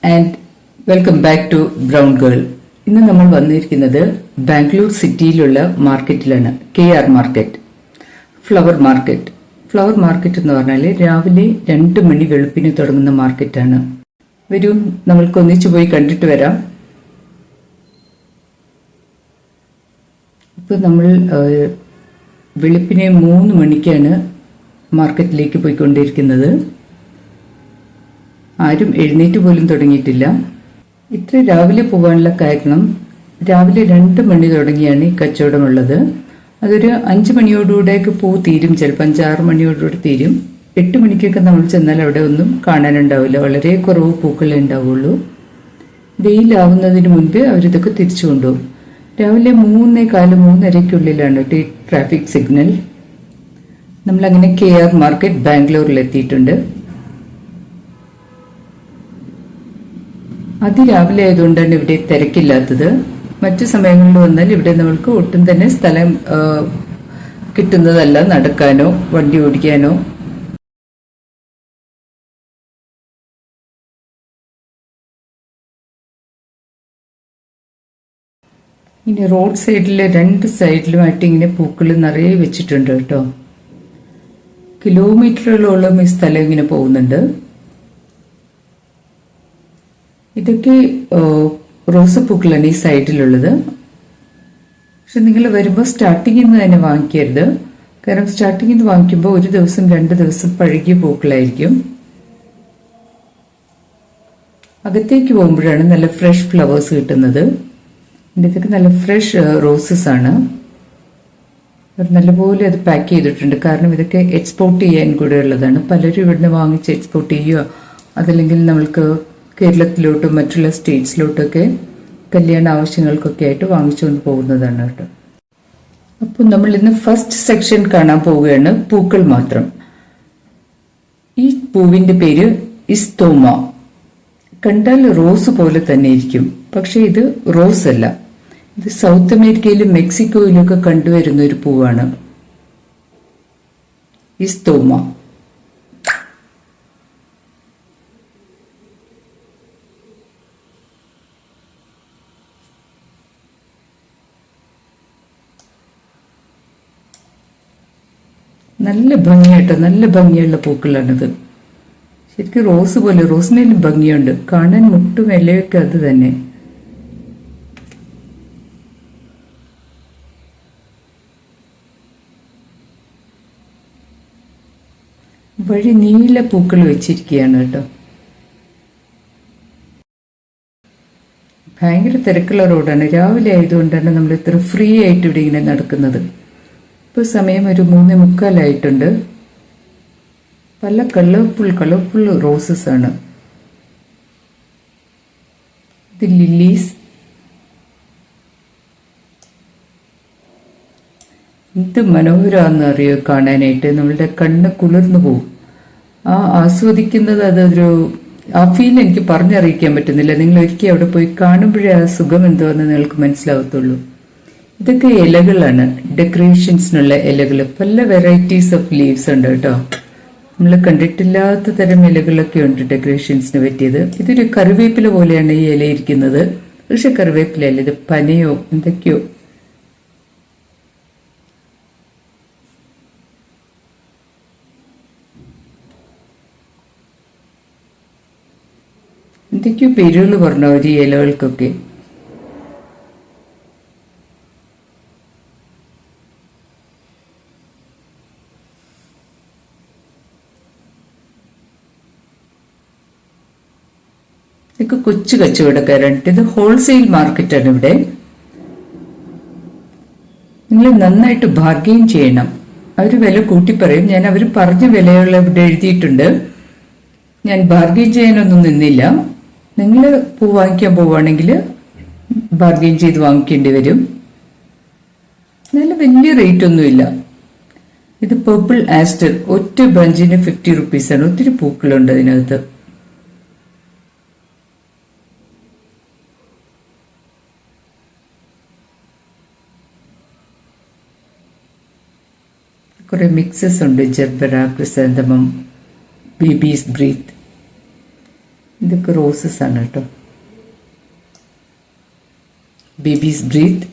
And welcome back to Brown Girl. ഇന്ന് നമ്മൾ വന്നിരിക്കുന്നത് ബാംഗ്ലൂർ സിറ്റിയിലുള്ള മാർക്കറ്റിലാണ്. KR market, flower market. Flower market എന്ന് പറഞ്ഞാൽ രാവിലെ 2 മണി വെളുപ്പിന് തുടങ്ങുന്ന മാർക്കറ്റാണ്. വരൂ, നമ്മൾക്ക് ഒന്നിച്ചു പോയി കണ്ടിട്ട് വരാം. ഇപ്പോൾ നമ്മൾ വെളുപ്പിനെ 3 മണിക്കാണ് മാർക്കറ്റിലേക്ക് പോയിക്കൊണ്ടിരിക്കുന്നത്. ആരും എഴുന്നേറ്റ് പോലും തുടങ്ങിയിട്ടില്ല. ഇത്ര രാവിലെ പോകാനുള്ള കാരണം, രാവിലെ 2 മണി തുടങ്ങിയാണ് ഈ കച്ചവടമുള്ളത്. അതൊരു 5 മണിയോടുകൂടെയൊക്കെ തീരും, ചിലപ്പോൾ 5-6 മണിയോടുകൂടി തീരും. 8 മണിക്കൊക്കെ നമ്മൾ ചെന്നാൽ അവിടെ ഒന്നും കാണാനുണ്ടാവില്ല, വളരെ കുറവ് പൂക്കളേ ഉണ്ടാവുള്ളൂ. വെയിലാവുന്നതിന് മുൻപ് അവരിതൊക്കെ തിരിച്ചു കൊണ്ടുപോകും. രാവിലെ 3:15-3:30ക്കുള്ളിലാണ് ട്രാഫിക് സിഗ്നൽ. നമ്മളങ്ങനെ KR മാർക്കറ്റ് ബാംഗ്ലൂരിൽ എത്തിയിട്ടുണ്ട്. അതിരാവിലെ ആയതുകൊണ്ടാണ് ഇവിടെ തിരക്കില്ലാത്തത്. മറ്റു സമയങ്ങളിൽ വന്നാൽ ഇവിടെ നമ്മൾക്ക് ഒട്ടും തന്നെ സ്ഥലം കിട്ടുന്നതല്ല നടക്കാനോ വണ്ടി ഓടിക്കാനോ. ഇനി റോഡ് സൈഡിൽ 2 സൈഡിലുമായിട്ട് ഇങ്ങനെ പൂക്കൾ നിറയെ വെച്ചിട്ടുണ്ട് കേട്ടോ. കിലോമീറ്ററുകളോളം ഈ സ്ഥലം ഇങ്ങനെ പോകുന്നുണ്ട്. ഇതൊക്കെ റോസപ്പൂക്കളാണ് ഈ സൈഡിലുള്ളത്. പക്ഷെ നിങ്ങൾ വരുമ്പോൾ സ്റ്റാർട്ടിങ്ങിൽ നിന്ന് തന്നെ വാങ്ങിക്കരുത്. കാരണം സ്റ്റാർട്ടിങ്ങിൽ നിന്ന് വാങ്ങിക്കുമ്പോൾ 1 ദിവസം 2 ദിവസം പഴകിയ പൂക്കളായിരിക്കും. അകത്തേക്ക് പോകുമ്പോഴാണ് നല്ല ഫ്രഷ് ഫ്ലവേഴ്സ് കിട്ടുന്നത്. ഇതൊക്കെ നല്ല ഫ്രഷ് റോസസ് ആണ്. നല്ലപോലെ അത് പാക്ക് ചെയ്തിട്ടുണ്ട്. കാരണം ഇതൊക്കെ എക്സ്പോർട്ട് ചെയ്യാൻ കൂടെ ഉള്ളതാണ്. പലരും ഇവിടുന്ന് വാങ്ങിച്ച് എക്സ്പോർട്ട് ചെയ്യുക, അതല്ലെങ്കിൽ നമ്മൾക്ക് കേരളത്തിലോട്ടും മറ്റുള്ള സ്റ്റേറ്റ്സിലോട്ടൊക്കെ കല്യാണ ആവശ്യങ്ങൾക്കൊക്കെ ആയിട്ട് വാങ്ങിച്ചുകൊണ്ട് പോകുന്നതാണ് കേട്ടോ. അപ്പോൾ നമ്മൾ ഇന്ന് ഫസ്റ്റ് സെക്ഷൻ കാണാൻ പോവുകയാണ്, പൂക്കൾ മാത്രം. ഈ പൂവിന്റെ പേര് ഇസ്തോമ. കണ്ടാൽ റോസ് പോലെ തന്നെ ഇരിക്കും, പക്ഷെ ഇത് റോസ് അല്ല. ഇത് സൗത്ത് അമേരിക്കയിലും മെക്സിക്കോയിലും ഒക്കെ കണ്ടുവരുന്ന ഒരു പൂവാണ് ഇസ്തോമ. നല്ല ഭംഗിയായിട്ടോ, നല്ല ഭംഗിയുള്ള പൂക്കളാണിത്. ശരിക്കും റോസ് പോലെ, റോസിനേലും ഭംഗിയുണ്ട് കാണാൻ. മുട്ടും ഇലയൊക്കെ അത് തന്നെ. വഴി നീല പൂക്കൾ വെച്ചിരിക്കുകയാണ് കേട്ടോ. ഭയങ്കര തിരക്കുള്ള റോഡാണ്. രാവിലെ ആയതുകൊണ്ടാണ് നമ്മൾ ഇത്ര ഫ്രീ ആയിട്ട് ഇവിടെ ഇങ്ങനെ നടക്കുന്നത്. ഇപ്പോൾ സമയം ഒരു 3:45 പല കളർഫുൾ റോസസ് ആണ്. ഇത് ലില്ലീസ്. എന്ത് മനോഹരമാണെന്ന് അറിയോ കാണാനായിട്ട്. നമ്മളുടെ കണ്ണ് കുളിർന്നു പോകും. ആസ്വദിക്കുന്നത് ആ ഫീൽ എനിക്ക് പറഞ്ഞറിയിക്കാൻ പറ്റുന്നില്ല. നിങ്ങൾ ഒരിക്കലും അവിടെ പോയി കാണുമ്പോഴേ ആ സുഖം എന്തോന്ന് നിങ്ങൾക്ക് മനസ്സിലാവത്തുള്ളൂ. ഇതൊക്കെ ഇലകളാണ്, ഡെക്കറേഷൻസിനുള്ള ഇലകൾ. പല വെറൈറ്റീസ് ഓഫ് ലീവ്സ് ഉണ്ട് കേട്ടോ. നമ്മൾ കണ്ടിട്ടില്ലാത്ത തരം ഇലകളൊക്കെ ഉണ്ട് ഡെക്കറേഷൻസിന് പറ്റിയത്. ഇതൊരു കറിവേപ്പില പോലെയാണ് ഈ ഇല ഇരിക്കുന്നത്. പക്ഷെ കറിവേപ്പിലല്ല, ഇത് പനയോ എന്തൊക്കെയോ. എന്തൊക്കെയോ പേരുകൾ പറഞ്ഞോ ഒരു ഇലകൾക്കൊക്കെ. ഇതൊക്കെ കൊച്ചു കച്ചവടക്കാരാണ്. ഇത് ഹോൾസെയിൽ മാർക്കറ്റാണ് ഇവിടെ. നിങ്ങൾ നന്നായിട്ട് ബാർഗെയിൻ ചെയ്യണം. അവർ വില കൂട്ടി പറയും. ഞാൻ അവർ പറഞ്ഞ വിലയുള്ള ഇവിടെ എഴുതിയിട്ടുണ്ട്. ഞാൻ ബാർഗെയിൻ ചെയ്യാനൊന്നും നിന്നില്ല. നിങ്ങൾ പൂ വാങ്ങിക്കാൻ പോവുകയാണെങ്കിൽ ബാർഗെയിൻ ചെയ്ത് വാങ്ങിക്കേണ്ടി വരും. നല്ല വലിയ റേറ്റ് ഒന്നുമില്ല. ഇത് പർപ്പിൾ ആസ്റ്റർ, ഒറ്റ ബഞ്ചിന് 50 റുപ്പീസാണ്. ഒത്തിരി പൂക്കളുണ്ട് അതിനകത്ത്. കുറെ മിക്സസ് ഉണ്ട്. Gerbera, chrysanthemum, baby's breath. ഇതൊക്കെ റോസസ് ആണ് കേട്ടോ. Baby's breath.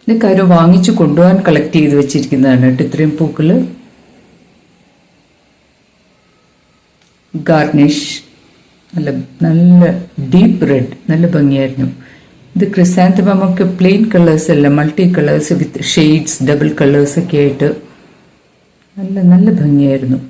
ഇതൊക്കെ ആരും വാങ്ങിച്ചു കൊണ്ടുപോകാൻ കളക്ട് ചെയ്ത് വെച്ചിരിക്കുന്നതാണ് കേട്ടോ ഇത്രയും പൂക്കള്. ഗാർണിഷ് നല്ല നല്ല ഡീപ്പ് റെഡ്, നല്ല ഭംഗിയായിരുന്നു. ഇത് ക്രിസാന്തമം ഒക്കെ പ്ലെയിൻ കളേഴ്സ് അല്ല, മൾട്ടി കളേഴ്സ് വിത്ത് ഷെയ്ഡ്സ്, ഡബിൾ കളേഴ്സ് ഒക്കെ ആയിട്ട് നല്ല നല്ല ഭംഗിയായിരുന്നു.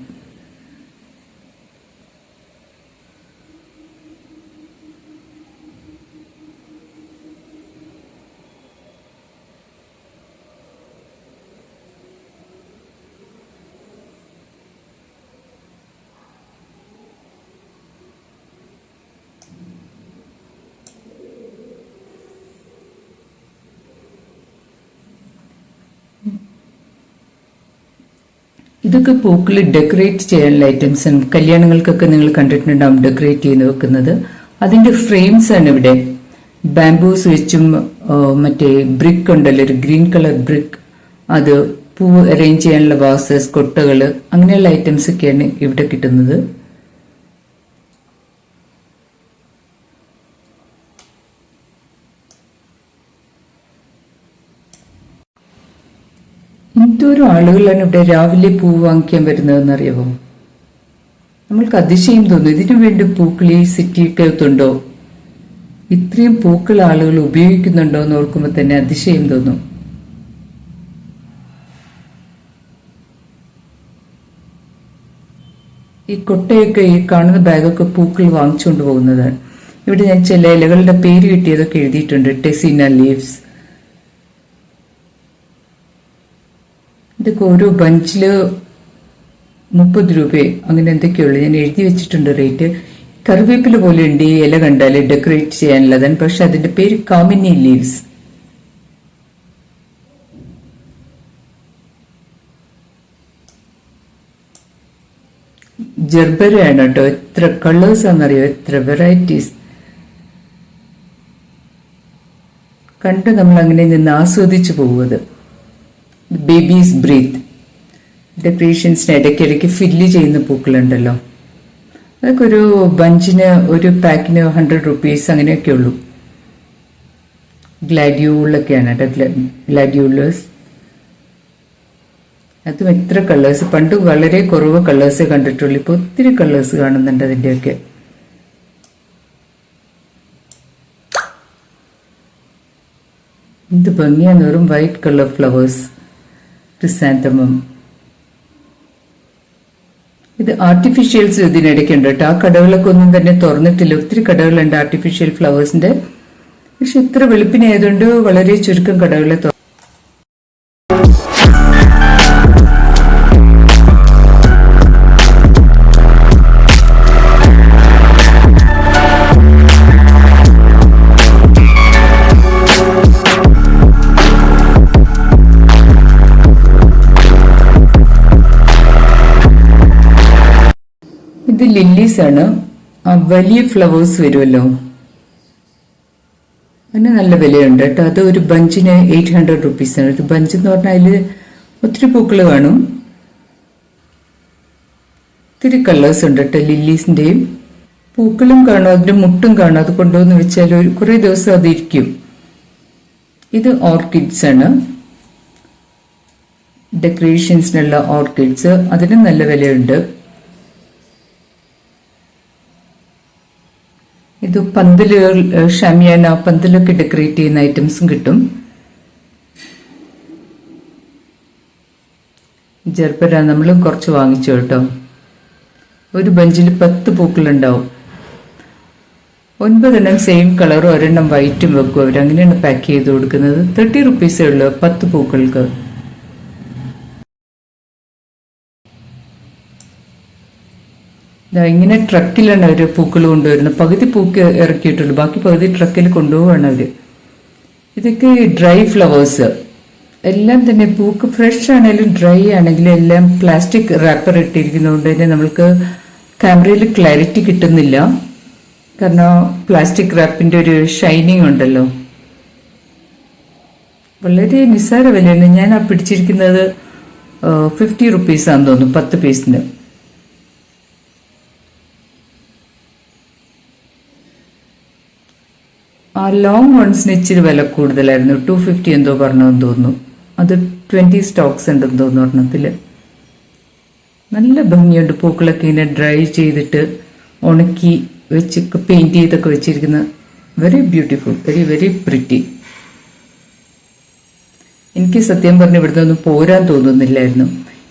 ഇതൊക്കെ പൂക്കൾ ഡെക്കറേറ്റ് ചെയ്യാനുള്ള ഐറ്റംസ് ആണ്. കല്യാണങ്ങൾക്കൊക്കെ നിങ്ങൾ കണ്ടിട്ടുണ്ടാവും ഡെക്കറേറ്റ് ചെയ്ത് വെക്കുന്നത്. അതിന്റെ ഫ്രെയിംസ് ആണ് ഇവിടെ. ബാംബൂസ് വെച്ചും മറ്റേ ബ്രിക്ക് ഉണ്ടല്ലോ, ഒരു ഗ്രീൻ കളർ ബ്രിക്ക്, അത് പൂ അറേഞ്ച് ചെയ്യാനുള്ള വാസസ്, കൊട്ടകള്, അങ്ങനെയുള്ള ഐറ്റംസ് ഒക്കെയാണ് ഇവിടെ കിട്ടുന്നത്. എന്തോരം ആളുകളാണ് ഇവിടെ രാവിലെ പൂ വാങ്ങിക്കാൻ വരുന്നതെന്നറിയാമോ? നമ്മൾക്ക് അതിശയം തോന്നും. ഇതിനു വേണ്ടി പൂക്കൾ ഈ സിറ്റിക്കകത്തുണ്ടോ? ഇത്രയും പൂക്കൾ ആളുകൾ ഉപയോഗിക്കുന്നുണ്ടോ എന്ന് ഓർക്കുമ്പോൾ തന്നെ അതിശയം തോന്നും. ഈ കൊട്ടയൊക്കെ, ഈ കാണുന്ന ബാഗൊക്കെ പൂക്കൾ വാങ്ങിച്ചുകൊണ്ട് പോകുന്നതാണ്. ഇവിടെ ഞാൻ ചില ഇലകളുടെ പേര് കിട്ടിയതൊക്കെ എഴുതിയിട്ടുണ്ട്. ടെസിന ലീവ്സ്. ഇതൊക്കെ ഓരോ ബഞ്ചില് 30 രൂപയെ അങ്ങനെ എന്തൊക്കെയുള്ളു. ഞാൻ എഴുതി വെച്ചിട്ടുണ്ട് റേറ്റ്. കറിവേപ്പില പോലെ ഉണ്ട് ഈ ഇല കണ്ടാല് ഡെക്കറേറ്റ് ചെയ്യാനുള്ളതാണ്. പക്ഷെ അതിന്റെ പേര് കാമിനി ലീവ്സ്. ജർബരയാണ് കേട്ടോ. എത്ര കളേഴ്സ് ആണെന്നറിയോ, എത്ര വെറൈറ്റീസ്. കണ്ട് നമ്മൾ അങ്ങനെ നിന്ന് ആസ്വദിച്ചു പോകുന്നത്. Babies breath. ഡെക്കറേഷൻസിന് ഇടയ്ക്കിടയ്ക്ക് ഫില്ല് ചെയ്യുന്ന പൂക്കളുണ്ടല്ലോ, അതൊക്കെ ഒരു ബഞ്ചിന്, ഒരു പാക്കിന് 100 rupees അങ്ങനെയൊക്കെ ഉള്ളൂ. ഗ്ലാഡിയൂളൊക്കെയാണ് കേട്ടോ, ഗ്ലാഡിയൂളേഴ്സ്. അതും എത്ര കളേഴ്സ്. പണ്ട് വളരെ കുറവ് കളേഴ്സേ കണ്ടിട്ടുള്ളൂ, ഇപ്പൊ ഒത്തിരി കളേഴ്സ് കാണുന്നുണ്ട് അതിൻ്റെയൊക്കെ. എന്ത് ഭംഗിയാന്ന്, വെറും വൈറ്റ് കളർ ഫ്ലവേഴ്സ്. ക്രിസാന്തമം. ഇത് ആർട്ടിഫിഷ്യൽസ് ഇതിനിടയ്ക്കുണ്ട് കേട്ടോ. ആ കടകളൊക്കെ ഒന്നും തന്നെ തുറന്നിട്ടില്ല. ഒത്തിരി കടകളുണ്ട് ആർട്ടിഫിഷ്യൽ ഫ്ലവേഴ്സിന്റെ. പക്ഷെ ഇത്ര വെളുപ്പിനായതുകൊണ്ട് വളരെ ചുരുക്കം കടകളെ ഇത് ലില്ലീസ് ആണ്. ആ വലിയ ഫ്ലവേഴ്സ് വരുമല്ലോ, അതിന് നല്ല വിലയുണ്ട് കേട്ടോ. അത് ഒരു ബഞ്ചിന് 800 rupees ആണ്. ഒരു ബഞ്ച് എന്ന് പറഞ്ഞാൽ അതിൽ ഒത്തിരി പൂക്കൾ കാണും. ഒത്തിരി കളേഴ്സ് ഉണ്ട് കേട്ടോ ലില്ലീസിന്റെയും. പൂക്കളും കാണും, അതിന്റെ മുട്ടും കാണും. അത് കൊണ്ടുവന്ന് വെച്ചാൽ ഒരു കുറെ ദിവസം അതിരിക്കും. ഇത് ഓർക്കിഡ്സ് ആണ്, ഡെക്കറേഷൻസിനുള്ള ഓർക്കിഡ്സ്. അതിന് നല്ല വിലയുണ്ട്. ഇത് പന്തലുകൾ, ഷമിയാന പന്തലൊക്കെ ഡെക്കറേറ്റ് ചെയ്യുന്ന ഐറ്റംസും കിട്ടും. ജർബര നമ്മൾ കുറച്ച് വാങ്ങിച്ചു കേട്ടോ. ഒരു ബഞ്ചിൽ 10 പൂക്കളുണ്ടാവും. 9 എണ്ണം സെയിം കളറും ഒരെണ്ണം വൈറ്റും വെക്കും അവർ. അങ്ങനെയാണ് പാക്ക് ചെയ്ത് കൊടുക്കുന്നത്. 30 rupees ഉള്ളൂ 10 പൂക്കൾക്ക്. ഇങ്ങനെ ട്രക്കിലാണ് അവർ പൂക്കൾ കൊണ്ടുവരുന്നത്. പകുതി പൂക്ക് ഇറക്കിയിട്ടുള്ളൂ, ബാക്കി പകുതി ട്രക്കിൽ കൊണ്ടുപോവാണ് അവര്. ഇതൊക്കെ ഡ്രൈ ഫ്ലവേഴ്സ് എല്ലാം തന്നെ. പൂക്ക് ഫ്രഷ് ആണെങ്കിലും ഡ്രൈ ആണെങ്കിലും എല്ലാം പ്ലാസ്റ്റിക് റാപ്പർ ഇട്ടിരിക്കുന്നതുകൊണ്ട് തന്നെ നമ്മൾക്ക് ക്യാമറയിൽ ക്ലാരിറ്റി കിട്ടുന്നില്ല. കാരണം പ്ലാസ്റ്റിക് റാപ്പിന്റെ ഒരു ഷൈനിങ് ഉണ്ടല്ലോ. വളരെ നിസ്സാര വിലയാണ്. ഞാൻ ആ പിടിച്ചിരിക്കുന്നത് 50 rupees ആണെന്ന് തോന്നുന്നു 10 പീസിന്. ആ ലോങ് വൺസിന് ഇച്ചിരി വില കൂടുതലായിരുന്നു. 250 എന്തോ പറഞ്ഞെന്ന് തോന്നുന്നു. അത് 20 സ്റ്റോക്സ് ഉണ്ടെന്ന് തോന്നുന്നു ഒരെണ്ണത്തില്. നല്ല ഭംഗിയുണ്ട്. പൂക്കളൊക്കെ ഇങ്ങനെ ഡ്രൈ ചെയ്തിട്ട് ഉണക്കി വെച്ച് പെയിന്റ് ചെയ്തൊക്കെ വെച്ചിരിക്കുന്ന very beautiful, very very pretty. എനിക്ക് സത്യം പറഞ്ഞ ഇവിടുന്ന് ഒന്നും പോരാൻ തോന്നുന്നില്ലായിരുന്നു.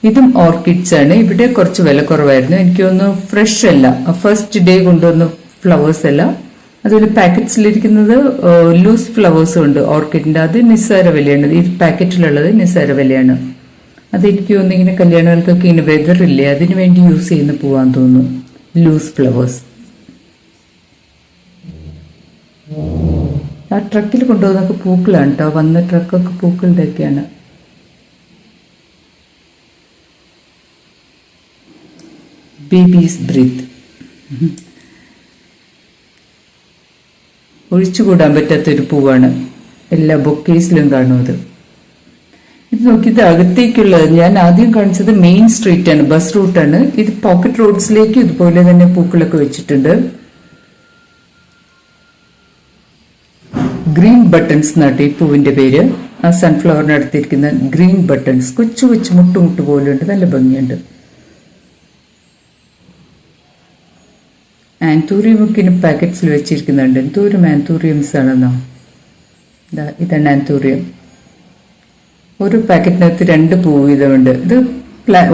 ഇതും ഓർക്കിഡ്സ് ആണ്. ഇവിടെ കുറച്ച് വില കുറവായിരുന്നു. എനിക്കൊന്ന് ഫ്രഷ് അല്ല, ഫസ്റ്റ് ഡേ കൊണ്ടുവന്ന ഫ്ലവേഴ്സ് അല്ല. അതുപോലെ പാക്കറ്റ്സിലിരിക്കുന്നത് ലൂസ് ഫ്ലവേഴ്സും ഉണ്ട് ഓർക്കിഡിന്റെ. അത് നിസ്സാര വിലയാണ്. ഈ പാക്കറ്റിലുള്ളത് നിസ്സാര വിലയാണ്. അതെനിക്ക് തോന്നുന്നു ഇങ്ങനെ കല്യാണങ്ങൾക്കൊക്കെ ഇങ്ങനെ വെതർ ഇല്ലേ, അതിനു വേണ്ടി യൂസ് ചെയ്യുന്ന പോവാൻ തോന്നുന്നു, ലൂസ് ഫ്ലവേഴ്സ്. ആ ട്രക്കിൽ കൊണ്ടുപോകുന്നൊക്കെ പൂക്കളാണ് കേട്ടോ. വന്ന ട്രക്കൊക്കെ പൂക്കളുടെ ഒക്കെയാണ്. Baby's breath. ഒഴിച്ചുകൂടാൻ പറ്റാത്തൊരു പൂവാണ്. എല്ലാ ബൊക്കേസിലും കാണും അത്. ഇത് നോക്കിയത് അകത്തേക്കുള്ളത്. ഞാൻ ആദ്യം കാണിച്ചത് മെയിൻ സ്ട്രീറ്റ് ആണ്, ബസ് റൂട്ടാണ്. ഇത് പോക്കറ്റ് റോഡ്സിലേക്ക് ഇതുപോലെ തന്നെ പൂക്കളൊക്കെ വെച്ചിട്ടുണ്ട്. ഗ്രീൻ ബട്ടൺസ് എന്നാട്ട് ഈ പൂവിന്റെ പേര്. ആ സൺഫ്ലവറിന് അടുത്തിരിക്കുന്ന ഗ്രീൻ ബട്ടൺസ് കൊച്ചു കൊച്ചു മുട്ടുമുട്ട് പോലുണ്ട്. നല്ല ഭംഗിയുണ്ട്. ആന്തൂറിയം ഒക്കെ ഇനി പാക്കറ്റ്സിൽ വെച്ചിരിക്കുന്നുണ്ട്. എന്തോരം ആന്തൂറിയംസ് ആണെന്നോ. ഇതാണ് ആന്തൂറിയം. ഒരു പാക്കറ്റിനകത്ത് 2 പൂ വീതമുണ്ട്. ഇത്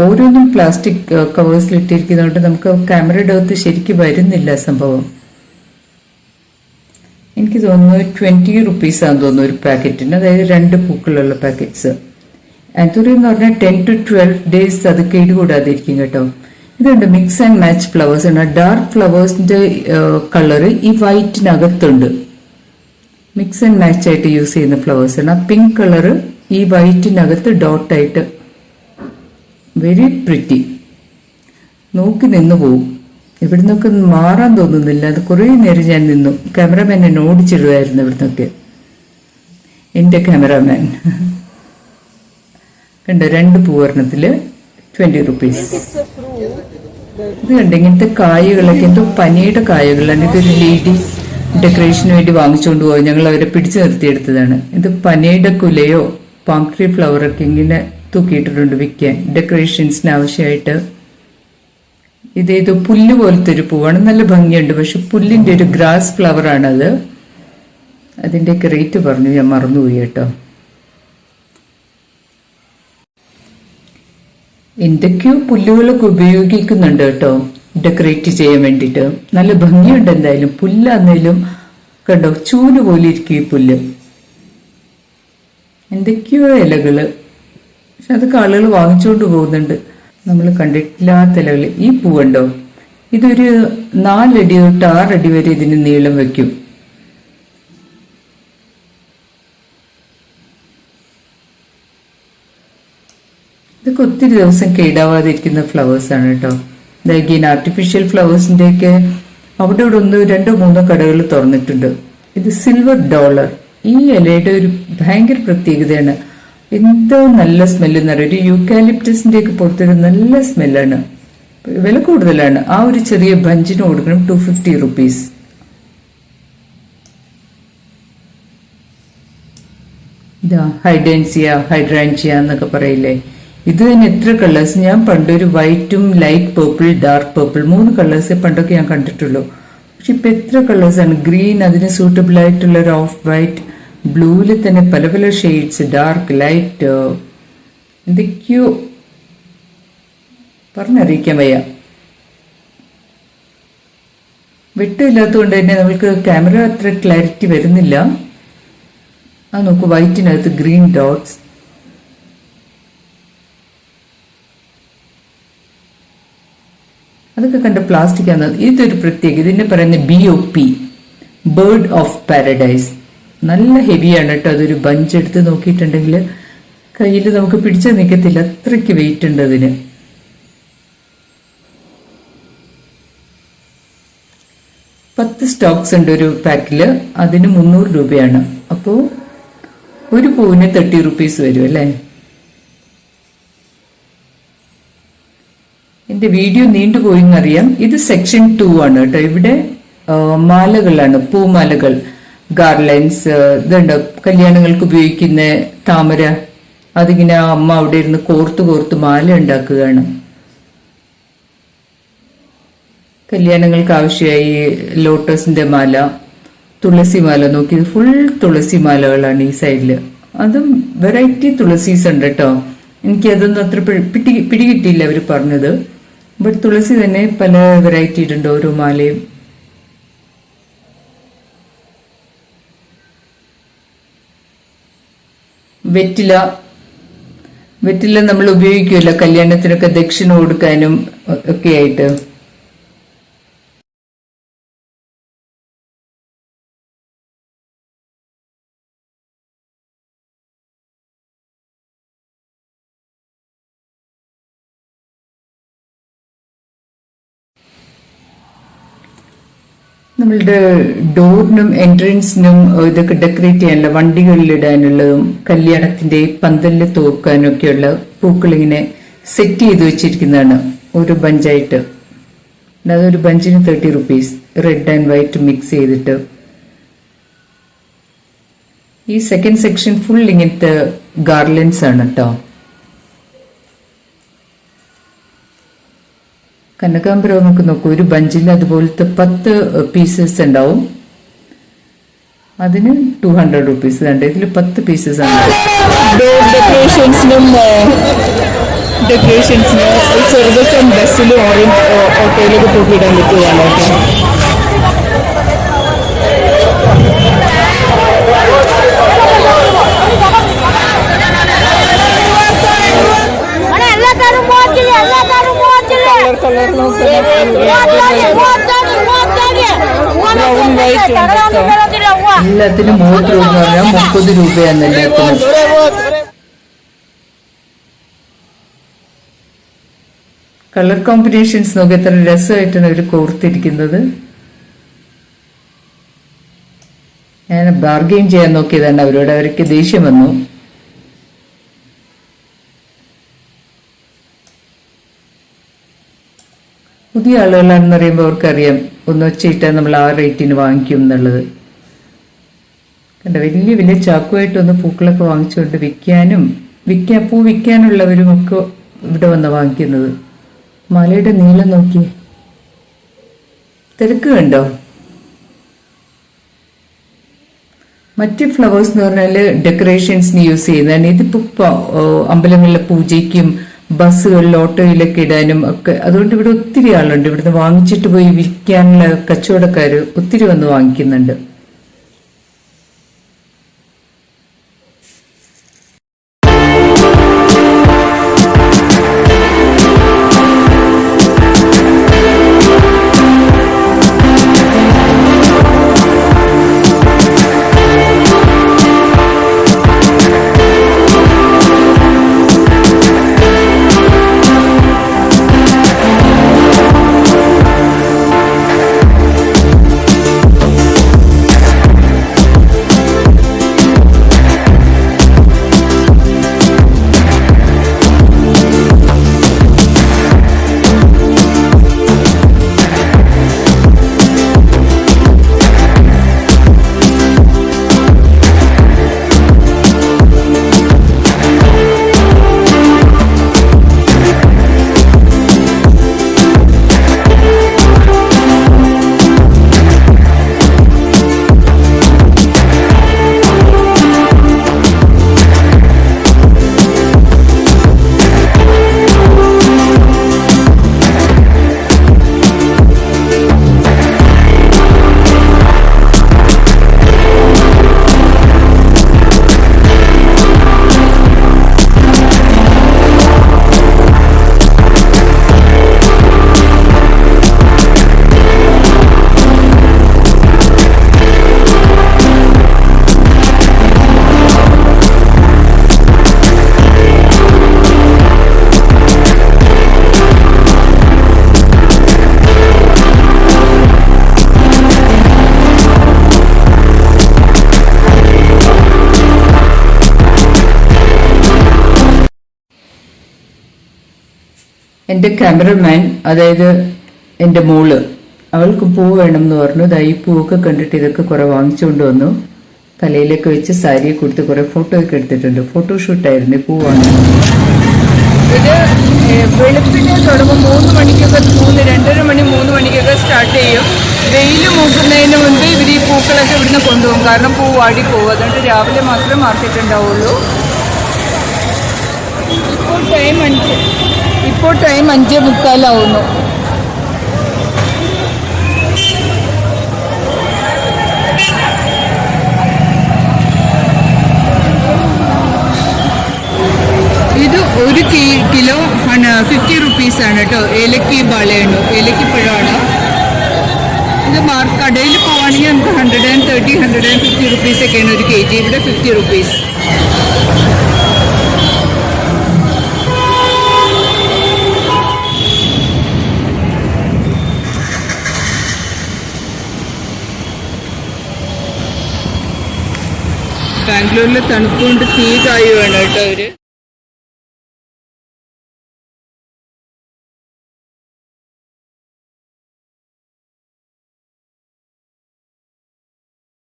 ഓരോന്നും പ്ലാസ്റ്റിക് കവേഴ്സിൽ ഇട്ടിരിക്കുന്നതുകൊണ്ട് നമുക്ക് ക്യാമറയുടെ അകത്ത് ശരിക്കും വരുന്നില്ല സംഭവം. എനിക്ക് തോന്നുന്നു 20 റുപ്പീസാന്ന് തോന്നുന്നു ഒരു പാക്കറ്റിന്, അതായത് 2 പൂക്കളുള്ള പാക്കറ്റ്സ്. ആന്തൂറിയം എന്ന് പറഞ്ഞാൽ 10 to 12 days അത് കേടുകൂടാതെ ഇരിക്കും കേട്ടോ. ഇതുണ്ട് മിക്സ് ആൻഡ് മാച്ച് ഫ്ലവേഴ്സ് ആണ്. ഡാർക്ക് ഫ്ലവേഴ്സിന്റെ കളറ് ഈ വൈറ്റിനകത്തുണ്ട്. മിക്സ് ആൻഡ് മാച്ച് ആയിട്ട് യൂസ് ചെയ്യുന്ന ഫ്ലവേഴ്സ് ആണ്. ആ പിങ്ക് കളറ് ഈ വൈറ്റിനകത്ത് ഡോട്ടായിട്ട് വെരി പ്രിറ്റി. നോക്കി നിന്നു പോവും. ഇവിടുന്നൊക്കെ മാറാൻ തോന്നുന്നില്ല. അത് കുറേ നേരം ഞാൻ നിന്നു. ക്യാമറമാൻ എന്നെ ഓടിച്ചിടുമായിരുന്നു ഇവിടുന്നൊക്കെ. എന്റെ ക്യാമറമാൻ കണ്ടോ, 2 പൂവർണ്ണത്തില് 20 റുപ്പീസ്. ഇത് കണ്ട ഇങ്ങനത്തെ കായകളൊക്കെ എന്തോ പനിയുടെ കായകളാണ്. ഇതൊരു ലേഡി ഡെക്കറേഷന് വേണ്ടി വാങ്ങിച്ചുകൊണ്ട് പോയി. ഞങ്ങൾ അവരെ പിടിച്ചു നിർത്തിയെടുത്തതാണ്. ഇത് പനയുടെ കുലയോ പാം ട്രീ ഫ്ലവറൊക്കെ ഇങ്ങനെ തൂക്കിയിട്ടിട്ടുണ്ട് വിൽക്കാൻ, ഡെക്കറേഷൻസിന് ആവശ്യമായിട്ട്. ഇതേതോ പുല്ല് പോലത്തെ ഒരു പൂവാണ്. നല്ല ഭംഗിയുണ്ട്. പക്ഷെ പുല്ലിന്റെ ഒരു ഗ്രാസ് ഫ്ലവർ ആണത്. അതിന്റെയൊക്കെ റേറ്റ് പറഞ്ഞു, ഞാൻ മറന്നുപോയി കേട്ടോ. എന്തൊക്കെയോ പുല്ലുകളൊക്കെ ഉപയോഗിക്കുന്നുണ്ട് കേട്ടോ ഡെക്കറേറ്റ് ചെയ്യാൻ വേണ്ടിയിട്ട്. നല്ല ഭംഗിയുണ്ട്. എന്തായാലും പുല്ലാന്നേലും കണ്ടോ, ചൂല് പോലെ ഇരിക്കും ഈ പുല്ല്. എന്തൊക്കെയോ ഇലകള്. പക്ഷെ അതൊക്കെ ആളുകൾ വാങ്ങിച്ചുകൊണ്ട് പോകുന്നുണ്ട്. നമ്മൾ കണ്ടിട്ടില്ലാത്ത ഇലകള്. ഈ പൂവുണ്ടോ, ഇതൊരു 4 അടി തൊട്ട് 6 അടി വരെ ഇതിന് നീളം വെക്കും. ഇതൊക്കെ ഒത്തിരി ദിവസം കേടാവാതിരിക്കുന്ന ഫ്ലവേഴ്സ് ആണ് കേട്ടോ. അഗെയിൻ ആർട്ടിഫിഷ്യൽ ഫ്ലവേഴ്സിന്റെ ഒക്കെ അവിടെ ഇവിടെ 1, 2, 3 കടകൾ തുറന്നിട്ടുണ്ട്. ഇത് സിൽവർ ഡോളർ. ഈ ഇലയുടെ ഒരു ഭയങ്കര പ്രത്യേകതയാണ്. എന്തോ നല്ല സ്മെല്ല് എന്ന് പറയും. ഒരു യൂക്കാലിപ്റ്റസിന്റെ ഒക്കെ പുറത്തൊരു നല്ല സ്മെല്ലാണ്. വില കൂടുതലാണ്. ആ ഒരു ചെറിയ ബഞ്ചിന് കൊടുക്കണം 250 റുപ്പീസ്. ഇതാ ഹൈഡ്രാൻസിയ എന്നൊക്കെ പറയില്ലേ. ഇത് തന്നെ എത്ര കളേഴ്സ്. ഞാൻ പണ്ടൊരു വൈറ്റും ലൈറ്റ് പേർപ്പിൾ ഡാർക്ക് പേർപ്പിൾ 3 കളേഴ്സേ പണ്ടൊക്കെ ഞാൻ കണ്ടിട്ടുള്ളൂ. പക്ഷെ ഇപ്പൊ എത്ര കളേഴ്സാണ്. ഗ്രീൻ, അതിന് സൂട്ടബിൾ ആയിട്ടുള്ള ഒരു ഓഫ് വൈറ്റ്, ബ്ലൂവിൽ തന്നെ പല പല ഷെയ്ഡ്സ്, ഡാർക്ക്, ലൈറ്റ്, എന്തൊക്കെയോ പറഞ്ഞറിയിക്കാൻ വയ്യ. വെട്ടമില്ലാത്തതുകൊണ്ട് തന്നെ നമുക്ക് ക്യാമറ അത്ര ക്ലാരിറ്റി വരുന്നില്ല. അത് നോക്കൂ, വൈറ്റിനകത്ത് ഗ്രീൻ ഡോട്ട്സ്. അതൊക്കെ കണ്ട പ്ലാസ്റ്റിക് ആണ്. ഇതൊരു പ്രത്യേകത. ഇതിനെ പറയുന്നത് BOP, ബേർഡ് ഓഫ് പാരഡൈസ്. നല്ല ഹെവിയാണ് കേട്ടോ. അതൊരു ബഞ്ച് എടുത്ത് നോക്കിയിട്ടുണ്ടെങ്കിൽ കയ്യിൽ നമുക്ക് പിടിച്ചു നിൽക്കത്തില്ല, അത്രയ്ക്ക് വെയിറ്റ് ഉണ്ട് അതിന്. പത്ത് സ്റ്റോക്സ് ഉണ്ട് ഒരു പാക്കില്. അതിന് 300 രൂപയാണ്. അപ്പോ ഒരു പൂവിന് 30 റുപ്പീസ് വരും അല്ലേ. എന്റെ വീഡിയോ നീണ്ടുപോയിന്നറിയാം. ഇത് സെക്ഷൻ 2 ആണ് കേട്ടോ. ഇവിടെ മാലകളാണ്, പൂമാലകൾ. ഗാർലൻസ് ഇതുണ്ട്, കല്യാണങ്ങൾക്ക് ഉപയോഗിക്കുന്ന താമര. അതിങ്ങനെ അമ്മ അവിടെ ഇരുന്ന് കോർത്ത് കോർത്ത് മാല ഉണ്ടാക്കുകയാണ്. കല്യാണങ്ങൾക്ക് ആവശ്യമായി ലോട്ടസിന്റെ മാല, തുളസി മാല. നോക്കി, ഫുൾ തുളസി മാലകളാണ് ഈ സൈഡില്. അതും വെറൈറ്റി തുളസീസ് ഉണ്ട് കേട്ടോ. എനിക്ക് അതൊന്നും അത്ര പിടികിട്ടിയില്ല അവർ പറഞ്ഞത്. ബട്ട് തുളസി തന്നെ പല വെറൈറ്റി ഉണ്ട് ഓരോ മാലയും. വെറ്റില നമ്മൾ ഉപയോഗിക്കുമല്ലോ കല്യാണത്തിനൊക്കെ ദക്ഷിണ കൊടുക്കാനും ഒക്കെ ആയിട്ട്. നമ്മളുടെ ഡോറിനും എൻട്രൻസിനും ഇതൊക്കെ ഡെക്കറേറ്റ് ചെയ്യാനുള്ള, വണ്ടികളിൽ ഇടാനുള്ളതും കല്യാണത്തിന്റെ പന്തലിൽ തോർക്കാനും ഒക്കെയുള്ള പൂക്കൾ ഇങ്ങനെ സെറ്റ് ചെയ്ത് വെച്ചിരിക്കുന്നതാണ് ഓരോ ബഞ്ചായിട്ട്. അതൊരു ബഞ്ചിന് 30 rupees, red and white mix ചെയ്തിട്ട്. ഈ സെക്കൻഡ് സെക്ഷൻ ഫുൾ ഇങ്ങനത്തെ ഗാർലൻസ് ആണ് കേട്ടോ. കനകാംബരം നമുക്ക് നോക്കൂ, ഒരു ബഞ്ചിൽ അതുപോലത്തെ 10 പീസസ് ഉണ്ടാവും. അതിന് 200 rupees. ഇതിൽ 10 പീസസ് ആണ്. ഡെക്കറേഷൻസിന് ചെറുതൊക്കെ ബസ്സിലും ഓട്ടോയിലൊക്കെ തൂക്കിയിടാൻ പറ്റുകയാണ് കേട്ടോ. എല്ലാത്തിനും 30 രൂപ പറഞ്ഞാൽ 30 രൂപയാണല്ലേ. കളർ കോമ്പിനേഷൻസ് നോക്കി എത്ര രസമായിട്ടാണ് അവർ കോർത്തിരിക്കുന്നത്. ഞാൻ ബാർഗെയിൻ ചെയ്യാൻ നോക്കിയതാണ് അവരോട്. അവർക്ക് ദേഷ്യം വന്നു. പുതിയ ആളുകളാണെന്ന് പറയുമ്പോൾ അവർക്കറിയാം ഒന്ന് ഒച്ചയിട്ടാൽ നമ്മൾ ആ റേറ്റിന് വാങ്ങിക്കും എന്നുള്ളത്. കണ്ട, വലിയ വലിയ ചാക്കുമായിട്ടൊന്ന് പൂക്കളൊക്കെ വാങ്ങിച്ചുകൊണ്ട് പൂ വിൽക്കാനുള്ളവരും ഒക്കെ ഇവിടെ വന്ന് വാങ്ങിക്കുന്നത്. മലയുടെ നീളം നോക്കി, തിരക്ക് കണ്ടോ. മറ്റ് ഫ്ലവേഴ്സ് എന്ന് പറഞ്ഞാല് ഡെക്കറേഷൻസിന് യൂസ് ചെയ്യുന്നതാണ്. ഇതിപ്പോ അമ്പലങ്ങളിലെ പൂജയ്ക്കും ബസ്സുകളിൽ ഓട്ടോയിലൊക്കെ ഇടാനും ഒക്കെ. അതുകൊണ്ട് ഇവിടെ ഒത്തിരി ആളുണ്ട്. ഇവിടുന്ന് വാങ്ങിച്ചിട്ട് പോയി വിൽക്കാനുള്ള കച്ചവടക്കാര് ഒത്തിരി വന്ന് വാങ്ങിക്കുന്നുണ്ട്. എൻ്റെ ക്യാമറമാൻ, അതായത് എൻ്റെ മോള്, അവൾക്ക് പൂ വേണം എന്ന് പറഞ്ഞു. ഈ പൂവൊക്കെ കണ്ടിട്ട് ഇതൊക്കെ കുറെ വാങ്ങിച്ചുകൊണ്ട് വന്നു. തലയിലൊക്കെ വെച്ച് സാരിയെ കൊടുത്ത് കുറെ ഫോട്ടോ ഒക്കെ എടുത്തിട്ടുണ്ട്. ഫോട്ടോഷൂട്ടായിരുന്നു പൂ വാങ്ങി. ഇത് വെളുപ്പിനെ തുടങ്ങും. 3 മണിക്കൊക്കെ 2:30 മണി 3 മണിക്കൊക്കെ സ്റ്റാർട്ട് ചെയ്യും. വെയിൽ മൂക്കുന്നതിന് മുൻപ് ഇവർ ഈ പൂക്കളൊക്കെ ഇവിടുന്ന് കൊണ്ടുപോകും. കാരണം പൂ വാടിപ്പോകും. അതുകൊണ്ട് രാവിലെ മാത്രമേ മാർക്കറ്റ് ഉണ്ടാവുള്ളൂ. ഇപ്പോൾ ടൈം 5:45 ഇത് 1 കിലോ 50 റുപ്പീസാണ് കേട്ടോ. ഏലക്കി ബാളയാണ്, ഏലക്കിപ്പഴമാണ്. ഇത് കടയിൽ പോവുകയാണെങ്കിൽ നമുക്ക് 130-150 റുപ്പീസൊക്കെയാണ് 1 kg. ഇവിടെ 50 റുപ്പീസ്. ബാംഗ്ലൂരിലെ തണുപ്പ് കൊണ്ട് തീ കായുവാണ് കേട്ടോ അവര്.